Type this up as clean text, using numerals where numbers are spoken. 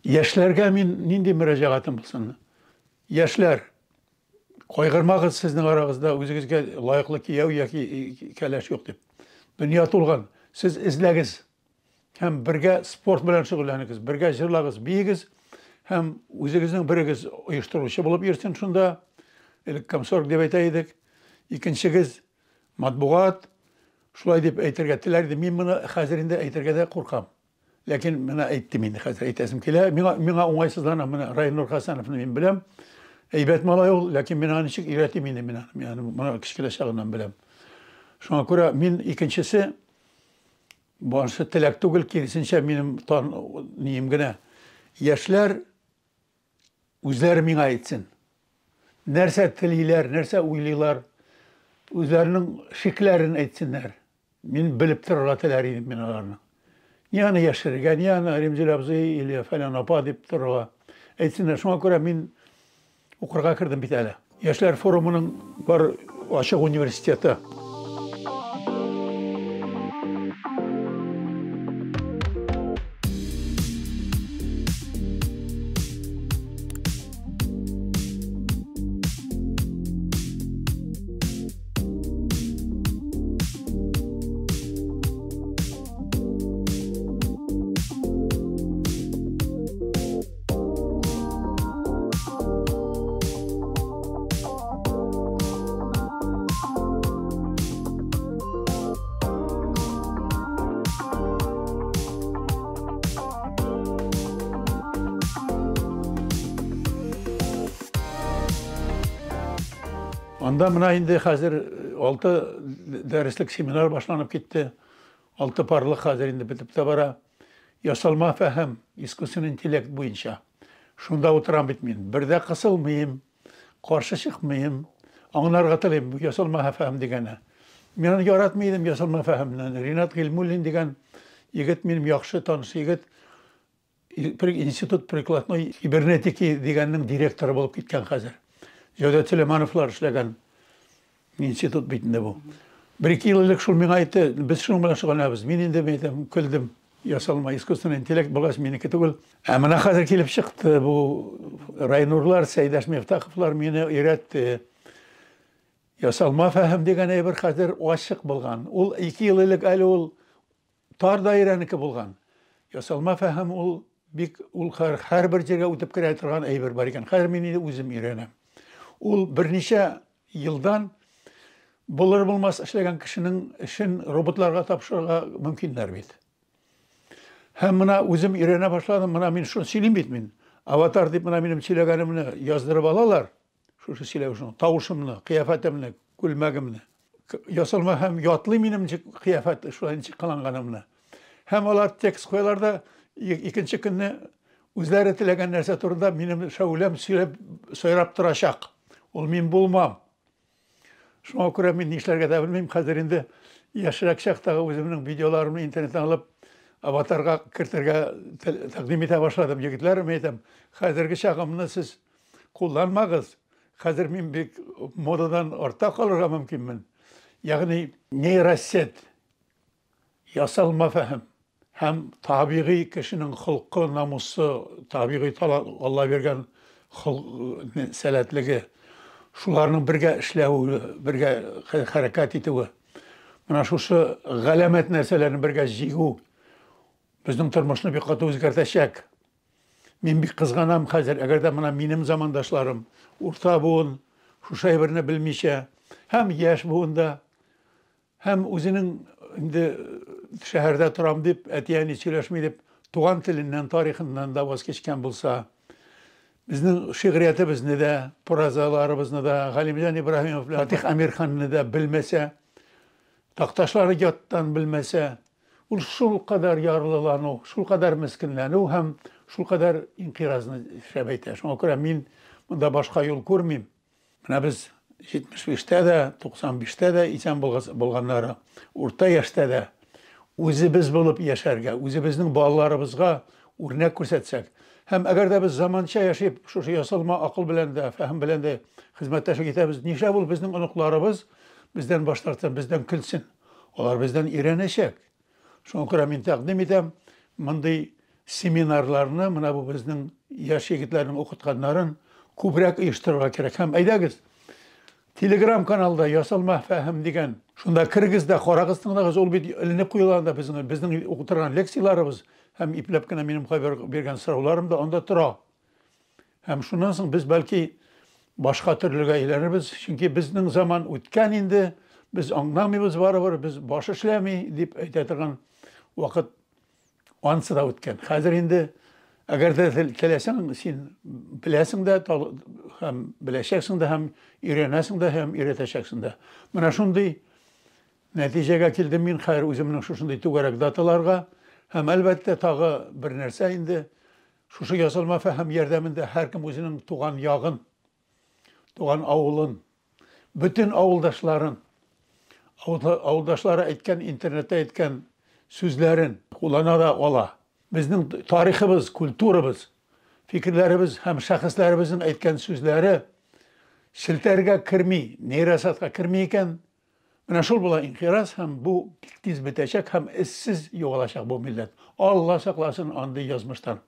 Яшьләргә мин нинди мөрәҗәгатем булсын? Яшьләр, кайгырмагыз сезнең арагызда үзегезгә лаеклы кияү яки кәләш юк дип. Дөнья тулган. Сез эзләгез. Һәм бергә спорт белән шөгыльләнегез, бергә җырлагыз, биегез һәм үзегезнең берегез оештыручы булып йөрсен шунда. Элек комсорг дип әйтә идек. Икенчегез матбугат. Шулай дип әйтергә теләр идем. Мин моны хәзер инде әйтергә дә куркам. Ләкин менә әйттем инде хәзер әйтәсем килә. Миңа уңайсызлана менә Райнур Хәсәновны мин беләм. Әйбәт малай ул, ләкин мин аны ничек өйрәтим инде мин аны. Яни моны кичкеле чагыннан беләм. Шуңа күрә мин икенчесе башы теләк түгел, киресенчә минем нием генә. Яшьләр үзләре миңа әйтсен. Нәрсә телиләр, нәрсә уйлыйлар, үзләренең шикләрен әйтсеннәр. Мин белеп торырга теләр идем мин аларны. Ни аны яшерергә, ни аны Римзил абзый или фәлән апа дип торырга әйтсеннәр. Шуңа күрә мин укырга кирдем бит әле. Яшьләр форумының бар ачык университеты. Анда мына инде хәзер 6 дәреслек семинар башланып китте. 6 парлык хәзер инде бетеп тә бара. Ясалма фәһем, искусственный интеллект буенча. Шунда утырам бит мин. Бердә кысылмыйм, каршы чыкмыйм, аңларга телим ясалма фәһем дигәне. Мин аны яратмыйдым ясалма фәһемне. Ринат Гыйльмуллин дигән егет минем яхшы таныш егет. Институт прикладной кибернетики дигәннең директоры булып киткән хәзер. Җәүдәт Сөләймановлар эшләгән институт битендә бу. 1-2 ел элек шул миңа әйтте, без шуның белән шөгыльләнәбез. Мин инде әйтәм, көлдем. Ясалма искусственный интеллект булгач минеке түгел. Ә менә хәзер килеп чыкты бу Райнурлар, Сәйдәш Мифтаховлар мине өйрәтте. Ясалма фәһем дигән әйбер хәзер ачык булган. Ул 2 ел элек әле ул тар даирәнеке булган. Ясалма фәһем ул бик ул һәрбер җиргә үтеп керә торган әйбер бар икән. Хәзер мин инде үзем өйрәнәм. Ул берничә елдан булыр-булмас эшләгән кешенең эшен роботларга тапшырырга мөмкиннәр бит. Һәм менә үзем өйрәнә башладым, менә мин шуны сөйлим бит мин. Аватар дип менә минем сөйләгәнемне яздырып алалар. Шушы сөйләүшне, тавышымны, кыяфәтемне, күлмәгемне. Ясалма һәм ятлый минем кыяфәт шулай ничек кыланганымны. Һәм алар текст куяларда икенче көнне үзләре теләгән нәрсә турында минем шәүләм сөйләп торачак. Ул мин булмам. Шуңа күрә мин нишләргә дә белмим. Хәзер инде яшьрәк чактагы үземнең видеоларымны интернеттан алып аватарга кертергә тәкъдим итә башладым. Егетләрем әйтәм, хәзерге чагымны сез кулланмагыз. Хәзер мин бик модадан артта калырга мөмкинмен. Ягъни нейросет, ясалма фәһем һәм табигый кешенең холкы, намусы, табигый Алла биргән сәләтлеге, шуларның бергә эшләүе, бергә хәрәкәт итүе. Менә шушы галәмәт нәрсәләрне бергә җигү безнең тормышны бик каты үзгәртәчәк. Мин бик кызганам хәзер, әгәр дә менә минем замандашларым урта буын, шушы әйберне белмичә, һәм яшь буында, һәм үзенең инде шәһәрдә торам дип, әти-әни сөйләшми дип, туган теленнән, тарихыннан да ваз кечкән булса, безнең шигъриятебезне дә, прозаларыбызны да, Галимҗан Ибраһимов, Фатих Әмирханны да белмәсә, такташлары яттан белмәсә, ул шул кадәр ярлылану, шул кадәр мискенләнү һәм шул кадәр инқиразны шәбәйтә. Шуңа күрә мин монда башка юл күрмим. Менә без 75-тә дә, 95-тә дә исән булганнары, урта яшьтә дә үзебез булып яшәргә, үзебезнең балаларыбызга үрнәк күрсәтсәк, һәм әгәр дә без заманча яшәп, шушы ясалма акыл белән дә, фәһем белән дә хезмәттәшлек итәбез, нишләп ул безнең оныкларыбыз бездән баш тартсын, бездән көлсен? Алар бездән өйрәнәчәк. Шуңа күрә мин тәкъдим итәм, мондый seminarlarını mına bu bizning yaş yigitlarning o'qitganlarin ko'proq uyushtirishga kerak. Ham aydagiz. Telegram kanalda Yasalma Fahim degan shunda Qirg'izda, Qoraqistonda ol bit ilinib qo'yilganda bizning o'qitirgan leksiyalarimiz ham iplabgina mening bergan so'rovlarim da onda tura. Hem shundan so'ng biz balki boshqa turlarga aylanamiz. Chunki bizning zaman o'tgan endi biz anglamaymiz baribir, biz bosh ishlamay deb aytadigan vaqt ansida o'tgan. Hozir endi agarda tilasang sen bilasing da ham bilashaksin da ham öğrenesin da ham öğreteceksin da. Mana shunday natijaga keldim men xayr o'zimning shunday to'garak datalarga ham albatta tag'i bir narsa endi şu Yasalma Fahim yordamida har kim o'zining tug'an yog'in, tug'an avulin, bütün avuldaşlara aytgan internetda aytgan so'zlarin qo'llanada ola. Bizning tariximiz, kulturamiz, fikrlarimiz ham shaxslarimizning aytgan so'zlari shiltarga kirmay, neyrasatga kirmay ekan, mana shu bilan inqiroz ham bu tez bitacak, ham izsiz yo'qolacak bu millat. Allah saqlasin anday yazmışdan.